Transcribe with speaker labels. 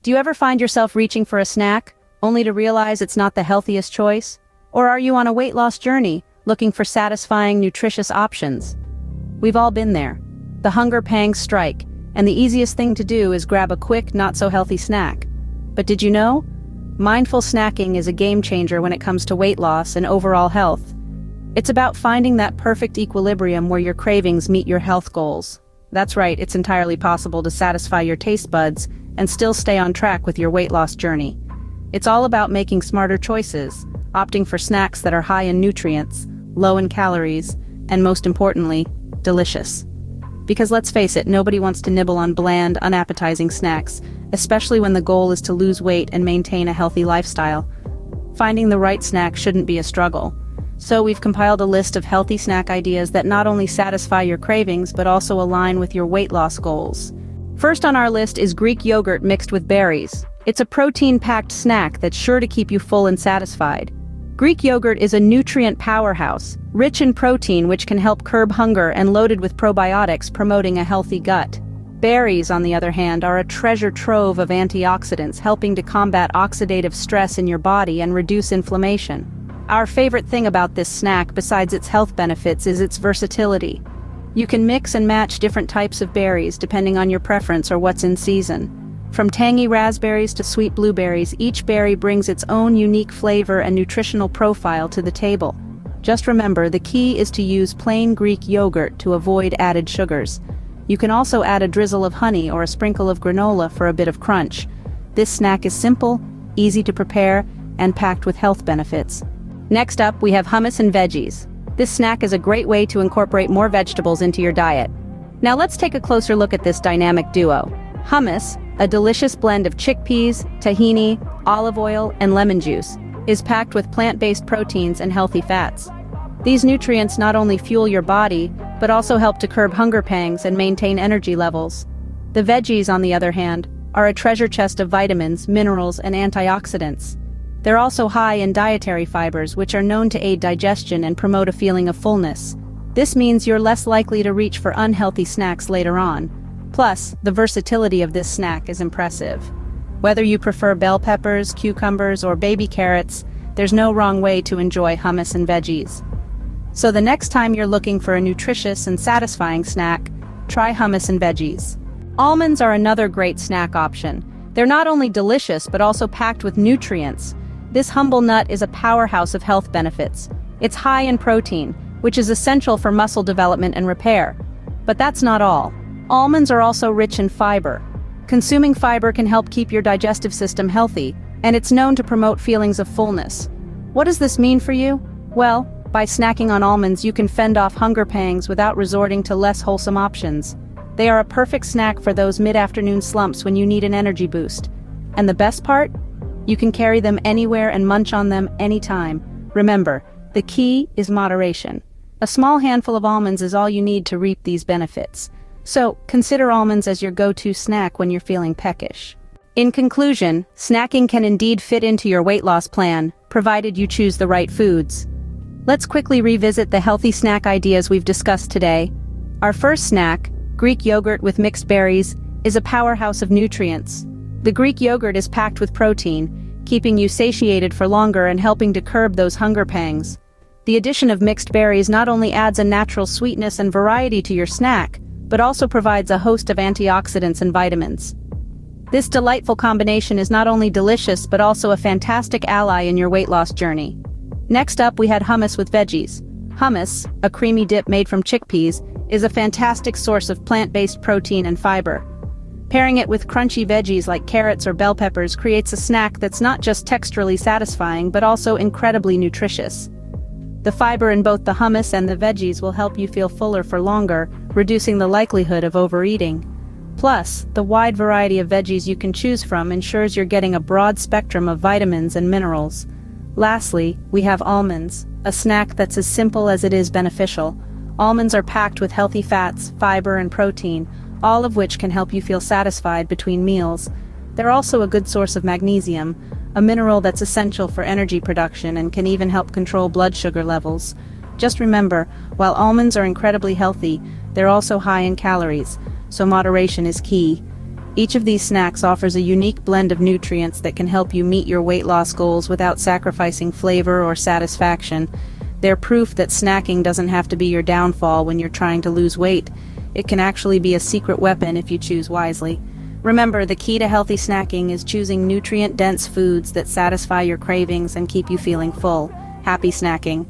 Speaker 1: Do you ever find yourself reaching for a snack, only to realize it's not the healthiest choice? Or are you on a weight loss journey, looking for satisfying, nutritious options? We've all been there. The hunger pangs strike, and the easiest thing to do is grab a quick, not-so-healthy snack. But did you know? Mindful snacking is a game changer when it comes to weight loss and overall health. It's about finding that perfect equilibrium where your cravings meet your health goals. That's right, it's entirely possible to satisfy your taste buds and still stay on track with your weight loss journey. It's all about making smarter choices, opting for snacks that are high in nutrients, low in calories, and most importantly, delicious. Because let's face it, nobody wants to nibble on bland, unappetizing snacks, especially when the goal is to lose weight and maintain a healthy lifestyle. Finding the right snack shouldn't be a struggle. So we've compiled a list of healthy snack ideas that not only satisfy your cravings but also align with your weight loss goals. First on our list is Greek yogurt mixed with berries. It's a protein-packed snack that's sure to keep you full and satisfied. Greek yogurt is a nutrient powerhouse, rich in protein which can help curb hunger and loaded with probiotics promoting a healthy gut. Berries, on the other hand, are a treasure trove of antioxidants helping to combat oxidative stress in your body and reduce inflammation. Our favorite thing about this snack, besides its health benefits, is its versatility. You can mix and match different types of berries depending on your preference or what's in season. From tangy raspberries to sweet blueberries, each berry brings its own unique flavor and nutritional profile to the table. Just remember, the key is to use plain Greek yogurt to avoid added sugars. You can also add a drizzle of honey or a sprinkle of granola for a bit of crunch. This snack is simple, easy to prepare, and packed with health benefits. Next up, we have hummus and veggies. This snack is a great way to incorporate more vegetables into your diet. Now let's take a closer look at this dynamic duo. Hummus, a delicious blend of chickpeas, tahini, olive oil, and lemon juice, is packed with plant-based proteins and healthy fats. These nutrients not only fuel your body, but also help to curb hunger pangs and maintain energy levels. The veggies, on the other hand, are a treasure chest of vitamins, minerals, and antioxidants. They're also high in dietary fibers, which are known to aid digestion and promote a feeling of fullness. This means you're less likely to reach for unhealthy snacks later on. Plus, the versatility of this snack is impressive. Whether you prefer bell peppers, cucumbers, or baby carrots, there's no wrong way to enjoy hummus and veggies. So the next time you're looking for a nutritious and satisfying snack, try hummus and veggies. Almonds are another great snack option. They're not only delicious but also packed with nutrients. This humble nut is a powerhouse of health benefits. It's high in protein, which is essential for muscle development and repair. But that's not all. Almonds are also rich in fiber. Consuming fiber can help keep your digestive system healthy, and it's known to promote feelings of fullness. What does this mean for you? Well, by snacking on almonds, you can fend off hunger pangs without resorting to less wholesome options. They are a perfect snack for those mid-afternoon slumps when you need an energy boost. And the best part? You can carry them anywhere and munch on them anytime. Remember, the key is moderation. A small handful of almonds is all you need to reap these benefits. So, consider almonds as your go-to snack when you're feeling peckish. In conclusion, snacking can indeed fit into your weight loss plan, provided you choose the right foods. Let's quickly revisit the healthy snack ideas we've discussed today. Our first snack, Greek yogurt with mixed berries, is a powerhouse of nutrients. The Greek yogurt is packed with protein, keeping you satiated for longer and helping to curb those hunger pangs. The addition of mixed berries not only adds a natural sweetness and variety to your snack, but also provides a host of antioxidants and vitamins. This delightful combination is not only delicious but also a fantastic ally in your weight loss journey. Next up, we had hummus with veggies. Hummus, a creamy dip made from chickpeas, is a fantastic source of plant-based protein and fiber. Pairing it with crunchy veggies like carrots or bell peppers creates a snack that's not just texturally satisfying but also incredibly nutritious. The fiber in both the hummus and the veggies will help you feel fuller for longer, reducing the likelihood of overeating. Plus, the wide variety of veggies you can choose from ensures you're getting a broad spectrum of vitamins and minerals. Lastly, we have almonds, a snack that's as simple as it is beneficial. Almonds are packed with healthy fats, fiber, and protein, all of which can help you feel satisfied between meals. They're also a good source of magnesium, a mineral that's essential for energy production and can even help control blood sugar levels. Just remember, while almonds are incredibly healthy, they're also high in calories, so moderation is key. Each of these snacks offers a unique blend of nutrients that can help you meet your weight loss goals without sacrificing flavor or satisfaction. They're proof that snacking doesn't have to be your downfall when you're trying to lose weight. It can actually be a secret weapon if you choose wisely. Remember, the key to healthy snacking is choosing nutrient-dense foods that satisfy your cravings and keep you feeling full. Happy snacking.